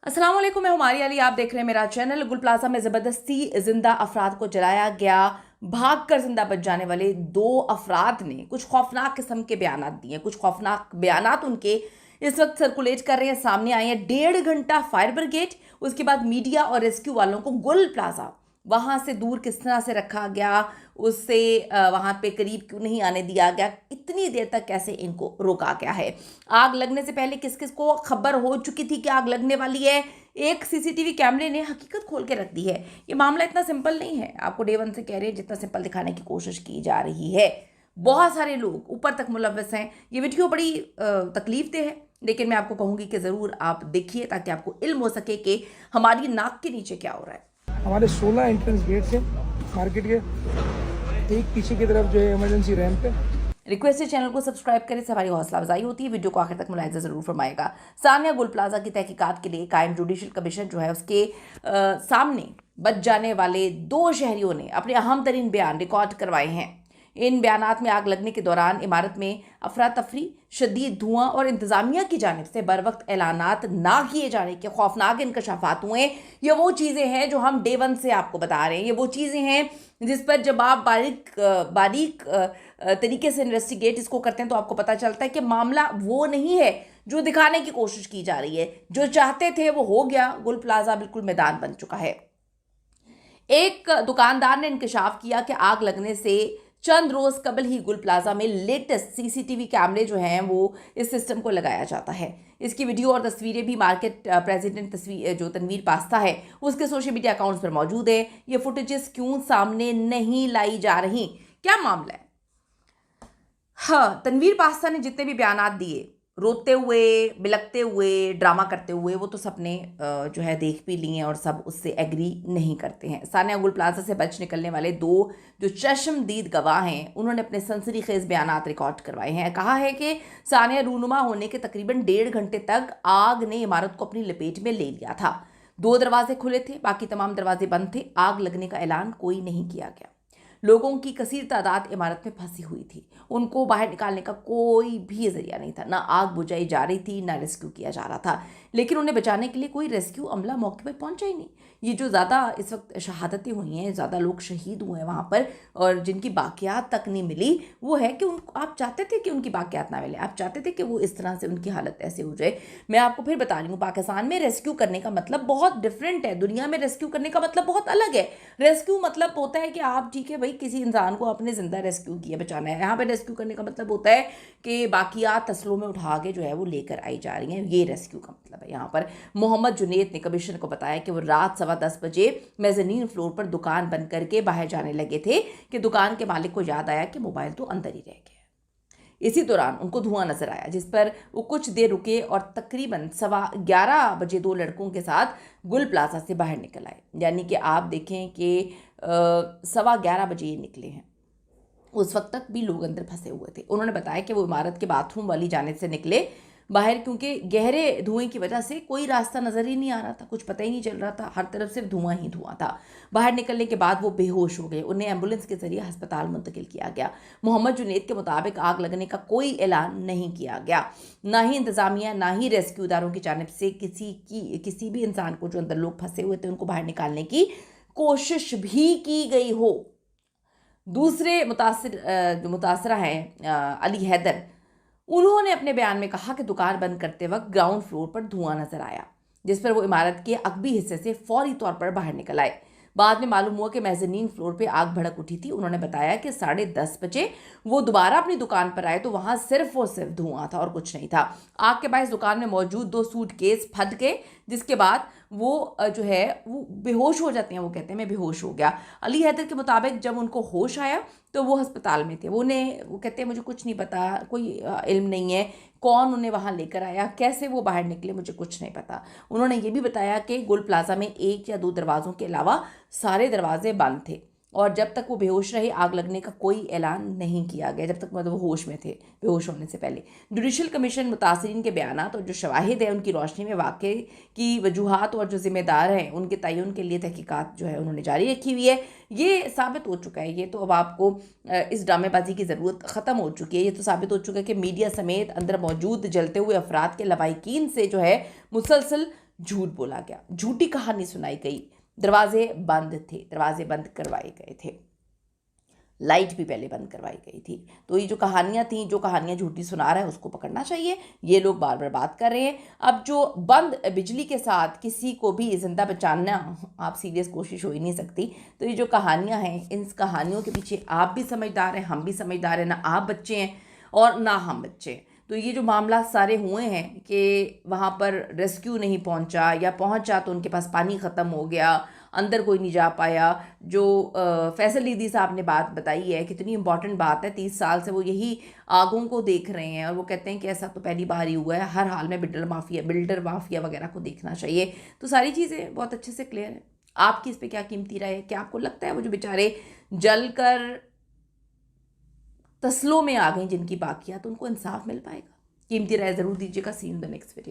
अस्सलाम वालेकुम, मैं हुमारी अली। आप देख रहे हैं मेरा चैनल। गुल प्लाजा में ज़बरदस्ती जिंदा अफराद को जलाया गया। भागकर जिंदा बच जाने वाले दो अफराद ने कुछ खौफनाक किस्म के बयानात दिए। कुछ खौफनाक बयानात उनके इस वक्त सर्कुलेट कर रहे हैं, सामने आए हैं। 1.5 घंटा फायर ब्रिगेड, उसके बाद मीडिया और रेस्क्यू वालों को गुल प्लाजा वहां से दूर किस तरह से रखा गया, उससे वहां पे करीब क्यों नहीं आने दिया गया, इतनी देर तक कैसे इनको रोका गया है। आग लगने से पहले किस किस को खबर हो चुकी थी कि आग लगने वाली है, एक सीसीटीवी कैमरे ने हकीकत खोल के रख दी है। ये मामला इतना सिंपल नहीं है, आपको डे वन से कह रहे हैं, जितना सिंपल दिखाने की कोशिश की जा रही है। बहुत सारे लोग ऊपर तक मुलव्वस हैं। ये वीडियो बड़ी तकलीफ दे है, लेकिन मैं आपको कहूंगी कि ज़रूर आप देखिए ताकि आपको इल्म हो सके कि हमारी नाक के नीचे क्या हो रहा है। हमारे 16 एंट्रेंस गेट से मार्केट के एक पीछे की तरफ जो है इमरजेंसी रैंप पे। रिक्वेस्ट है चैनल को सब्सक्राइब करें, से हमारी हौसला अफजाई होती है। वीडियो को आखिर तक मुलाहिजा जरूर फरमाएगा। सानिया गुल प्लाजा की तहकीकात के लिए कायम जुडिशल कमीशन जो है उसके सामने बच जाने वाले दो शहरियों ने अपने अहम तरीन बयान रिकॉर्ड करवाए हैं। इन बयानात में आग लगने के दौरान इमारत में अफरा तफरी, शदीद धुआं और इंतजामिया की जानिब से बर वक्त ऐलानात ना किए जाने के खौफनाक इंकशाफात हुए। ये वो चीज़ें हैं जो हम डे वन से आपको बता रहे हैं। ये वो चीज़ें हैं जिस पर जब आप बारीक तरीके से इन्वेस्टिगेट इसको करते हैं तो आपको पता चलता है कि मामला वो नहीं है जो दिखाने की कोशिश की जा रही है। जो चाहते थे वो हो गया। गुल प्लाजा बिल्कुल मैदान बन चुका है। एक दुकानदार ने इंकशाफ किया कि आग लगने से चंद रोज कबल ही गुल प्लाजा में लेटेस्ट सीसीटीवी कैमरे जो हैं वो इस सिस्टम को लगाया जाता है। इसकी वीडियो और तस्वीरें भी मार्केट प्रेसिडेंट तस्वीर जो तनवीर पास्ता है उसके सोशल मीडिया अकाउंट्स पर मौजूद है। ये फुटेजेस क्यों सामने नहीं लाई जा रही, क्या मामला है? हाँ, तनवीर पास्ता ने जितने भी बयानात दिए, रोते हुए, बिलखते हुए, ड्रामा करते हुए, वो तो सबने जो है देख भी लिए हैं और सब उससे एग्री नहीं करते हैं। सानिया गुल प्लाजा से बच निकलने वाले दो जो चश्मदीद गवाह हैं उन्होंने अपने सनसनीखेज बयानात रिकॉर्ड करवाए हैं। कहा है कि सानिया रूनुमा होने के तकरीबन 1.5 घंटे तक आग ने इमारत को अपनी लपेट में ले लिया था। 2 दरवाजे खुले थे, बाकी तमाम दरवाजे बंद थे। आग लगने का ऐलान कोई नहीं किया गया। लोगों की कसीर तादाद इमारत में फंसी हुई थी। उनको बाहर निकालने का कोई भी जरिया नहीं था। ना आग बुझाई जा रही थी, ना रेस्क्यू किया जा रहा था। लेकिन उन्हें बचाने के लिए कोई रेस्क्यू अमला मौके पर पहुंचा ही नहीं। ये जो ज़्यादा इस वक्त शहादतें हुई हैं, ज़्यादा लोग शहीद हुए हैं वहाँ पर और जिनकी बाकियात तक नहीं मिली, वो है कि उनको आप चाहते थे कि उनकी बाकियात ना मिले, आप चाहते थे कि वो इस तरह से उनकी हालत ऐसे हो जाए। मैं आपको फिर बता रही हूँ, पाकिस्तान में रेस्क्यू करने का मतलब बहुत डिफरेंट है, दुनिया में रेस्क्यू करने का मतलब बहुत अलग है। रेस्क्यू मतलब होता है कि आप ठीक है भाई किसी इंसान को आपने जिंदा रेस्क्यू किया, बचाना है। यहाँ पे रेस्क्यू करने का मतलब होता है कि बाकियात तसलों में उठा के जो है वो लेकर आई जा रही हैं। ये रेस्क्यू का मतलब है। यहाँ पर मोहम्मद जुनेद ने कमिश्नर को बताया कि वो रात 10:15 बजे मेज़नीन फ्लोर पर दुकान बंद करके बाहर जाने लगे थे कि दुकान के मालिक को याद आया कि मोबाइल तो अंदर ही रह गया। इसी दौरान उनको धुआं नजर आया, जिस पर वो कुछ देर रुके और तकरीबन 11:15 बजे दो लड़कों के साथ गुल प्लाजा से बाहर निकल आए। यानी कि आप देखें कि 11:15 बजे ये निकले हैं। उस वक्त तक भी लोग अंदर फंसे हुए थे। उन्होंने बताया कि वो इमारत के बाथरूम वाली जानिब से निकले बाहर, क्योंकि गहरे धुएं की वजह से कोई रास्ता नज़र ही नहीं आ रहा था, कुछ पता ही नहीं चल रहा था, हर तरफ सिर्फ धुआं ही धुआं था। बाहर निकलने के बाद वो बेहोश हो गए। उन्हें एम्बुलेंस के जरिए अस्पताल मुंतकिल किया गया। मोहम्मद जुनेद के मुताबिक आग लगने का कोई ऐलान नहीं किया गया, ना ही इंतजामिया ना ही रेस्क्यूदारों की जानिब से किसी भी इंसान को, जो अंदर लोग फंसे हुए थे, उनको बाहर निकालने की कोशिश भी की गई हो। दूसरे जो मुतासरा हैं अली हैदर, उन्होंने अपने बयान में कहा कि दुकान बंद करते वक्त ग्राउंड फ्लोर पर धुआं नजर आया, जिस पर वो इमारत के अकबी हिस्से से फौरी तौर पर बाहर निकल आए। बाद में मालूम हुआ कि मेज़नीन फ्लोर पे आग भड़क उठी थी। उन्होंने बताया कि 10:30 बजे वो दोबारा अपनी दुकान पर आए तो वहां सिर्फ और सिर्फ धुआं था और कुछ नहीं था। आग के बायस दुकान में मौजूद 2 सूटकेस फट गए, जिसके बाद वो जो है वो बेहोश हो जाते हैं। वो कहते हैं मैं बेहोश हो गया। अली हैदर के मुताबिक जब उनको होश आया तो वो अस्पताल में थे। वो कहते हैं मुझे कुछ नहीं पता, कोई इल्म नहीं है कौन उन्हें वहाँ लेकर आया, कैसे वो बाहर निकले, मुझे कुछ नहीं पता। उन्होंने ये भी बताया कि गुल प्लाजा में 1 या 2 दरवाज़ों के अलावा सारे दरवाजे बंद थे और जब तक वो बेहोश रहे आग लगने का कोई ऐलान नहीं किया गया, जब तक मतलब वो होश में थे, बेहोश होने से पहले। जुडिशल कमीशन मुतासरीन के बयानात और जो शवाहिद है उनकी रोशनी में वाक़े की वजूहात और जो जिम्मेदार हैं उनके तयन के लिए तहकीकात जो है उन्होंने जारी रखी हुई है। ये साबित हो चुका है, ये तो अब आपको इस ड्रामेबाजी की ज़रूरत ख़त्म हो चुकी है। ये तो साबित हो चुका है कि मीडिया समेत अंदर मौजूद जलते हुए अफराद के लवाहिकीन से जो है मुसलसल झूठ बोला गया, झूठी कहानी सुनाई गई, दरवाजे बंद थे, दरवाजे बंद करवाए गए थे, लाइट भी पहले बंद करवाई गई थी। तो ये जो कहानियाँ थी, जो कहानियाँ झूठी सुना रहा है उसको पकड़ना चाहिए। ये लोग बार बार बात कर रहे हैं। अब जो बंद बिजली के साथ किसी को भी जिंदा बचाना, आप सीरियस कोशिश हो ही नहीं सकती। तो ये जो कहानियाँ हैं, इन कहानियों के पीछे आप भी समझदार हैं, हम भी समझदार हैं। ना आप बच्चे हैं और ना हम बच्चे हैं। तो ये जो मामला सारे हुए हैं कि वहाँ पर रेस्क्यू नहीं पहुँचा, या पहुँचा तो उनके पास पानी ख़त्म हो गया, अंदर कोई नहीं जा पाया। जो फैसल दीदी साहब ने बात बताई है, कितनी इंपॉर्टेंट बात है। 30 साल से वो यही आगों को देख रहे हैं और वो कहते हैं कि ऐसा तो पहली बार ही हुआ है, हर हाल में बिल्डर माफिया वगैरह को देखना चाहिए। तो सारी चीज़ें बहुत अच्छे से क्लियर है। आपकी इस पर क्या कीमती राय है? क्या आपको लगता है वो जो बेचारे जल कर तस्लों में आ गई जिनकी बाकियात, उनको इंसाफ मिल पाएगा? कीमती राय ज़रूर दीजिएगा। सी इन द नेक्स्ट वीडियो।